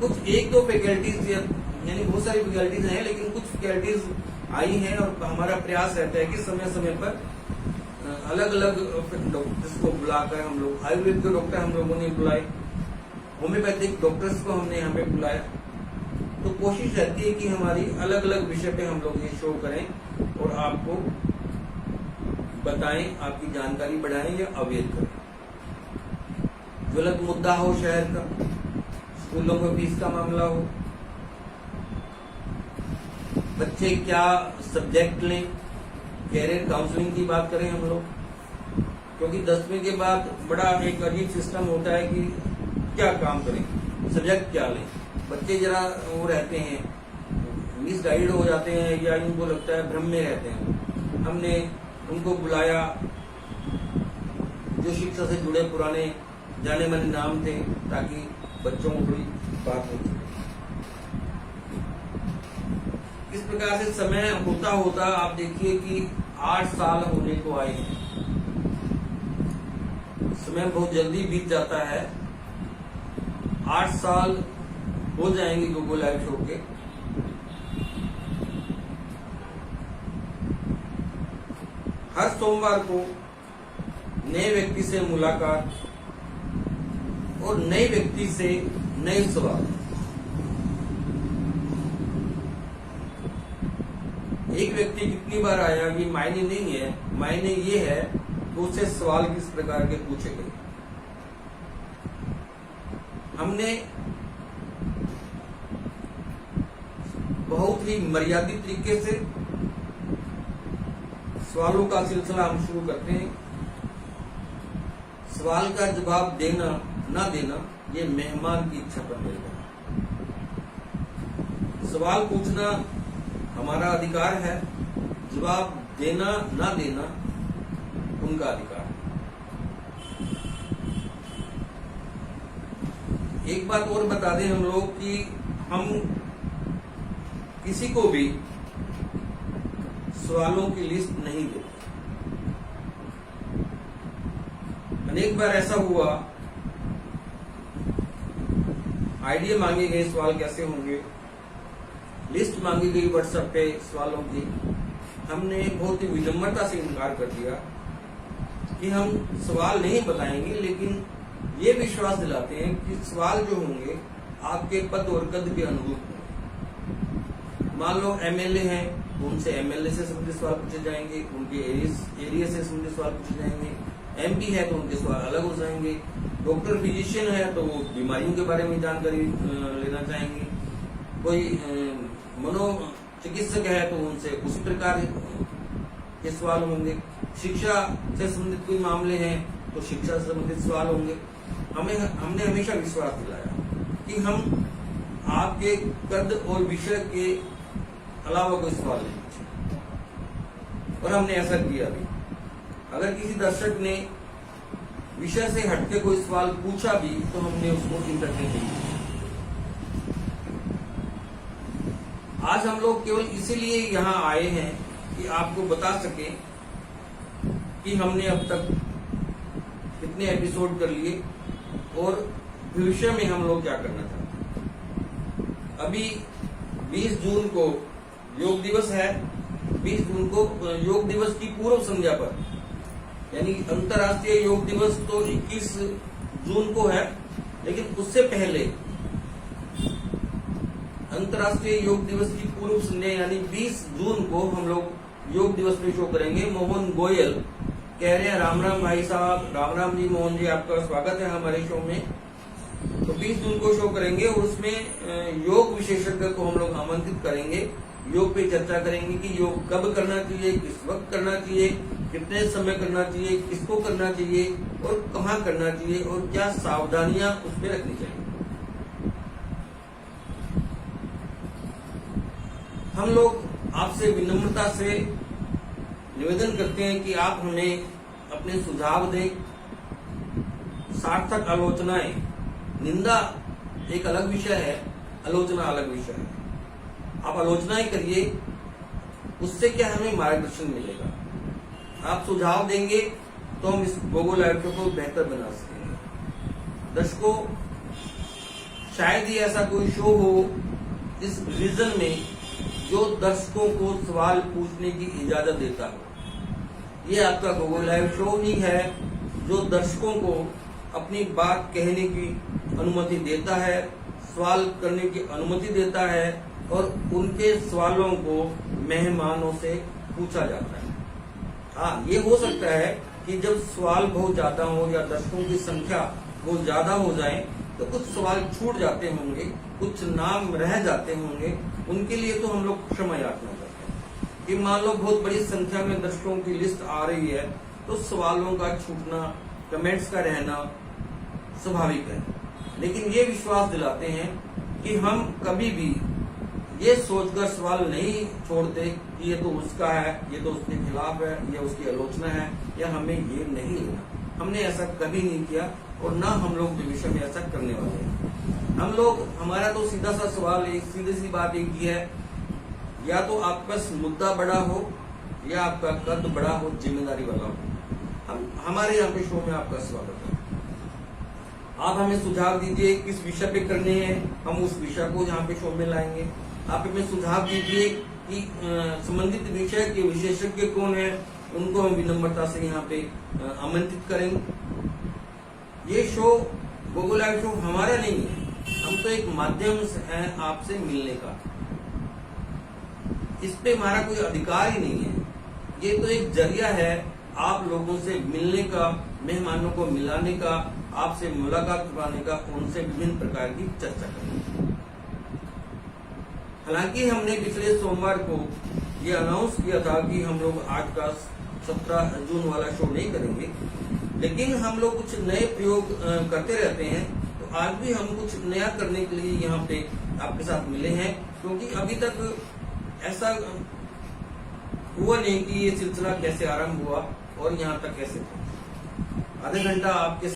कुछ एक दो फैकल्टीज यानी बहुत सारी फैकल्टीज हैं, लेकिन कुछ फैकल्टीज आई हैं और हमारा प्रयास रहता है कि समय समय पर अलग अलग डॉक्टर्स को बुलाकर हम लोग, आयुर्वेद के डॉक्टर हम लोगों ने बुलाए, होम्योपैथिक डॉक्टर्स को हमने यहाँ पे बुलाया। तो कोशिश रहती है कि हमारी अलग अलग विषय पे हम लोग ये शो करें और आपको बताएं, आपकी जानकारी बढ़ाएं या अवगत करें। ज्वलंत मुद्दा हो शहर का, स्कूलों में फीस का मामला हो, बच्चे क्या सब्जेक्ट लें, कैरियर काउंसलिंग की बात करें हम लोग, क्योंकि 10वीं के बाद बड़ा एक अजीब सिस्टम होता है कि क्या काम करें, सब्जेक्ट क्या लें। बच्चे जरा वो रहते हैं, मिसगाइड हो जाते हैं या इनको लगता है भ्रम में रहते हैं। हमने उनको बुलाया जो शिक्षा से जुड़े पुराने जाने माने नाम थे, ताकि बच्चों को थोड़ी बात हो सके। इस प्रकार से समय होता होता आप देखिए कि 8 साल होने को आए हैं। समय बहुत जल्दी बीत जाता है। 8 साल हो जाएंगे गूगल लाइव शो के। हर सोमवार को नए व्यक्ति से मुलाकात और नए व्यक्ति से नए सवाल। एक व्यक्ति कितनी बार आया ये मायने नहीं है, मायने ये है कि उससे सवाल किस प्रकार के पूछे गए। हमने बहुत ही मर्यादित तरीके से सवालों का सिलसिला हम शुरू करते हैं। सवाल का जवाब देना ना देना ये मेहमान की इच्छा पर निर्भर है। सवाल पूछना हमारा अधिकार है, जवाब देना ना देना उनका अधिकार है। एक बात और बता दें हम लोग कि हम किसी को भी सवालों की लिस्ट नहीं देते। अनेक बार ऐसा हुआ, आइडिया मांगे गए सवाल कैसे होंगे, लिस्ट मांगी गई व्हाट्सएप पे सवालों की, हमने बहुत ही विनम्रता से इनकार कर दिया कि हम सवाल नहीं बताएंगे, लेकिन ये विश्वास दिलाते हैं कि सवाल जो होंगे आपके पद और कद के अनुरूप होंगे। मान लो एमएलए हैं, उनसे एमएलए से संबंधित सवाल पूछे जाएंगे, उनके एरिया से संबंधित सवाल पूछे जाएंगे। एमपी है तो उनके सवाल अलग हो जाएंगे। डॉक्टर फिजिशियन है तो वो बीमारियों के बारे में जानकारी लेना चाहेंगे। कोई मनोचिकित्सक है तो उनसे उसी प्रकार के सवाल होंगे। शिक्षा से संबंधित कोई मामले हैं तो शिक्षा से संबंधित सवाल होंगे। हमने हमेशा विश्वास दिलाया कि हम आपके कद और विषय के अलावा कोई सवाल नहीं पूछे, और हमने ऐसा किया भी। अगर किसी दर्शक ने विषय से हटके कोई सवाल पूछा भी तो हमने उसको इंटरटेन नहीं किया। आज हम लोग केवल इसीलिए यहाँ आए हैं कि आपको बता सके कि हमने अब तक कितने एपिसोड कर लिए और भविष्य में हम लोग क्या करना चाहते हैं। अभी 20 जून को योग दिवस है। 20 जून को योग दिवस की पूर्व संध्या पर, यानी अंतर्राष्ट्रीय योग दिवस तो 21 जून को है, लेकिन उससे पहले अंतर्राष्ट्रीय योग दिवस की पूर्व संध्या यानी 20 जून को हम लोग योग दिवस पे शो करेंगे। मोहन गोयल कह रहे हैं राम राम भाई साहब। राम राम जी मोहन जी, आपका स्वागत है हमारे शो में। तो 20 जून को शो करेंगे और उसमें योग विशेषज्ञ को हम लोग आमंत्रित करेंगे। योग पे चर्चा करेंगे कि योग कब करना चाहिए, किस वक्त करना चाहिए, कितने समय करना चाहिए, किसको करना चाहिए और कहाँ करना चाहिए और क्या सावधानियां उसमें रखनी चाहिए। हम लोग आपसे विनम्रता से निवेदन करते हैं कि आप हमें अपने सुझाव दें। सार्थक आलोचनाएं, निंदा एक अलग विषय है, आलोचना अलग विषय है। आप आलोचनाएं करिए, उससे क्या हमें मार्गदर्शन मिलेगा। आप सुझाव देंगे तो हम इस गोगो लाइव शो को बेहतर बना सकेंगे। दर्शकों, शायद ही ऐसा कोई शो हो इस डिवीजन में जो दर्शकों को सवाल पूछने की इजाजत देता हो। ये आपका गूगल लाइव शो ही है जो दर्शकों को अपनी बात कहने की अनुमति देता है, सवाल करने की अनुमति देता है और उनके सवालों को मेहमानों से पूछा जाता है। हाँ, ये हो सकता है कि जब सवाल बहुत ज्यादा हो या दर्शकों की संख्या बहुत ज्यादा हो जाए तो कुछ सवाल छूट जाते होंगे, कुछ नाम रह जाते होंगे। उनके लिए तो हम लोग क्षमा याचना करते हैं कि मान लो बहुत बड़ी संख्या में दर्शकों की लिस्ट आ रही है तो सवालों का छूटना, कमेंट्स का रहना स्वाभाविक है। लेकिन ये विश्वास दिलाते हैं कि हम कभी भी ये सोचकर सवाल नहीं छोड़ते कि ये तो उसका है, ये तो उसके खिलाफ है, ये उसकी आलोचना है या हमें ये नहीं लेना। हमने ऐसा कभी नहीं किया और ना हम लोग भविष्य में ऐसा करने वाले हैं। हम लोग, हमारा तो सीधा सा सवाल एक, सीधी सी बात एक ही है, या तो आपका मुद्दा बड़ा हो या आपका कद बड़ा हो, जिम्मेदारी वाला हो। हमारे यहाँ पे शो में आपका स्वागत है। आप हमें सुझाव दीजिए किस विषय पे करने हैं, हम उस विषय को यहाँ पे शो में लाएंगे। आप हमें सुझाव दीजिए कि संबंधित विषय के विशेषज्ञ कौन है, उनको हम विनम्रता से यहाँ पे आमंत्रित करेंगे। ये शो गूगल लाइव शो हमारा नहीं है, हम तो एक माध्यम है आपसे मिलने का। इस पे हमारा कोई अधिकार ही नहीं है, ये तो एक जरिया है आप लोगों से मिलने का, मेहमानों को मिलाने का, आपसे मुलाकात करवाने का, उनसे विभिन्न प्रकार की चर्चा करने का। हालांकि हमने पिछले सोमवार को ये अनाउंस किया था कि हम लोग आज का 17 जून वाला शो नहीं करेंगे, लेकिन हम लोग कुछ नए प्रयोग करते रहते हैं। तो आज भी हम कुछ नया करने के लिए यहाँ पे आपके साथ मिले हैं, क्योंकि अभी तक ऐसा हुआ नहीं कि ये सिलसिला कैसे आरंभ हुआ और यहाँ तक कैसे पहुंचा। आधे घंटा आपके